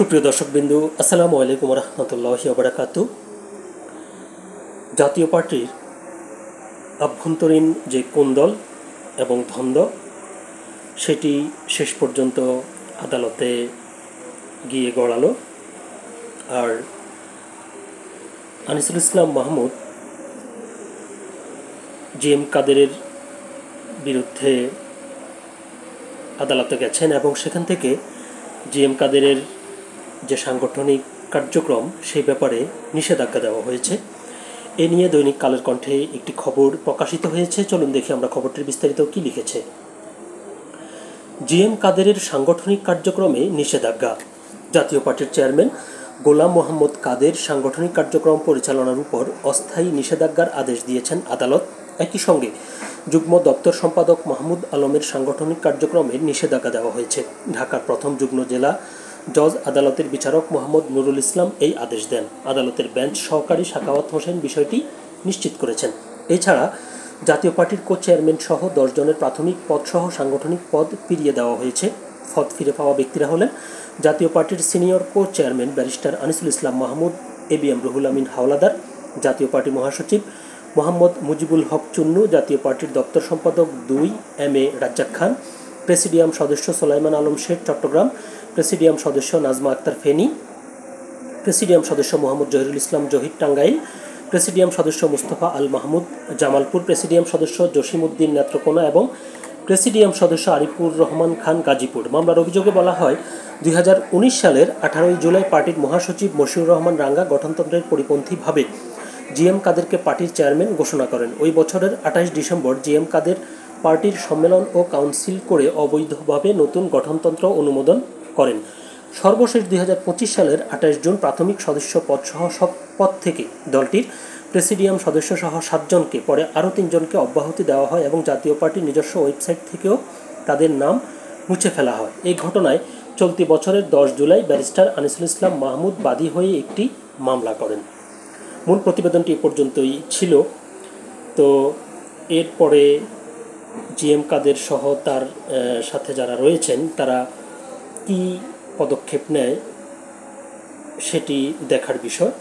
সুপ্রিয় দর্শকবিন্দু, আসসালামু আলাইকুম রহমতুল্লাহি ওয়া বারাকাতুহু। জাতীয় পার্টির আভ্যন্তরীণ যে কোন্দল এবং দ্বন্দ্ব সেটি শেষ পর্যন্ত আদালতে গিয়ে গড়ালো। আর আনিসুল ইসলাম মাহমুদ জিএম কাদেরের বিরুদ্ধে আদালতে গেছেন এবং সেখান থেকে জিএম কাদেরের যে সাংগঠনিক কার্যক্রম সেই ব্যাপারে নিষেধাজ্ঞা দেওয়া হয়েছে। এ নিয়ে দৈনিক কালের কণ্ঠে একটি খবর প্রকাশিত হয়েছে। চলুন দেখি আমরা খবরটির বিস্তারিত কি লিখেছে। জিএম কাদেরের সাংগঠনিক কার্যক্রমে নিষেধাজ্ঞা। জাতীয় পার্টির চেয়ারম্যান গোলাম মোহাম্মদ কাদের সাংগঠনিক কার্যক্রম পরিচালনার উপর অস্থায়ী নিষেধাজ্ঞার আদেশ দিয়েছেন আদালত। একই সঙ্গে যুগ্ম দপ্তর সম্পাদক মাহমুদ আলমের সাংগঠনিক কার্যক্রমে নিষেধাজ্ঞা দেওয়া হয়েছে। ঢাকার প্রথম যুগ্ম জেলা জজ আদালতের বিচারক মোহাম্মদ নুরুল ইসলাম এই আদেশ দেন। আদালতের বেঞ্চ সহকারী সাখাওয়াত হোসেন বিষয়টি নিশ্চিত করেছেন। এছাড়া জাতীয় পার্টির কো চেয়ারম্যান সহ 10 জনের প্রাথমিক পদসহ সাংগঠনিক পদ ফিরিয়ে দেওয়া হয়েছে। পদ ফিরে পাওয়া ব্যক্তিরা হলেন জাতীয় পার্টির senior co chairman barrister Anisul Islam Mahmud, ABM Ruhul Amin Howlader, Jatiya Party মহাসচিব মোহাম্মদ মুজিবুল হক চুন্নু, জাতীয় পার্টির দপ্তর সম্পাদক 2 এম.এ রাজ্জাক খান, প্রেসিডিয়াম সদস্য সোলাইমান আলম শেখ চট্টগ্রাম, প্রেসিডিয়াম সদস্য নাজমা আক্তার ফেনী, প্রেসিডিয়াম সদস্য মোহাম্মদ জহিরুল ইসলাম জহির টাঙ্গাইল, প্রেসিডিয়াম সদস্য মুস্তফা আল মাহমুদ জামালপুর, প্রেসিডিয়াম সদস্য জসিমউদ্দিন নেত্রকোনা এবং প্রেসিডিয়াম সদস্য আরিফুর রহমান খান গাজীপুর। মামলার অভিযোগে বলা হয়, 2019 সালের 18 জুলাই পার্টির মহাসচিব মশিউর রহমান রাঙ্গা গঠনতন্ত্রের পরিপন্থীভাবে জিএম কাদেরকে পার্টির চেয়ারম্যান ঘোষণা করেন। ওই বছরের 28 ডিসেম্বর জিএম কাদের পার্টির সম্মেলন ও কাউন্সিল করে অবৈধভাবে নতুন গঠনতন্ত্র অনুমোদন করেন। সর্বশেষ 2025 সালের 28 জুন প্রাথমিক সদস্য পদসহ সব পদ থেকে দলটির প্রেসিডিয়াম সদস্যসহ 7 জনকে, পরে আরও 3 জনকে অব্যাহতি দেওয়া হয় এবং জাতীয় পার্টির নিজস্ব ওয়েবসাইট থেকেও তাদের নাম মুছে ফেলা হয়। এই ঘটনায় চলতি বছরের 10 জুলাই ব্যারিস্টার আনিসুল ইসলাম মাহমুদ বাদী হয়ে একটি মামলা করেন। মূল প্রতিবেদনটি এ পর্যন্তই ছিল। তো এরপরে জিএম কাদের সহ তার সাথে যারা রয়েছেন তারা কি পদক্ষেপ নেয় সেটি দেখার বিষয়।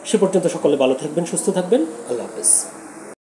সে পর্যন্ত সকলে ভালো থাকবেন, সুস্থ থাকবেন। আল্লাহ হাফেজ।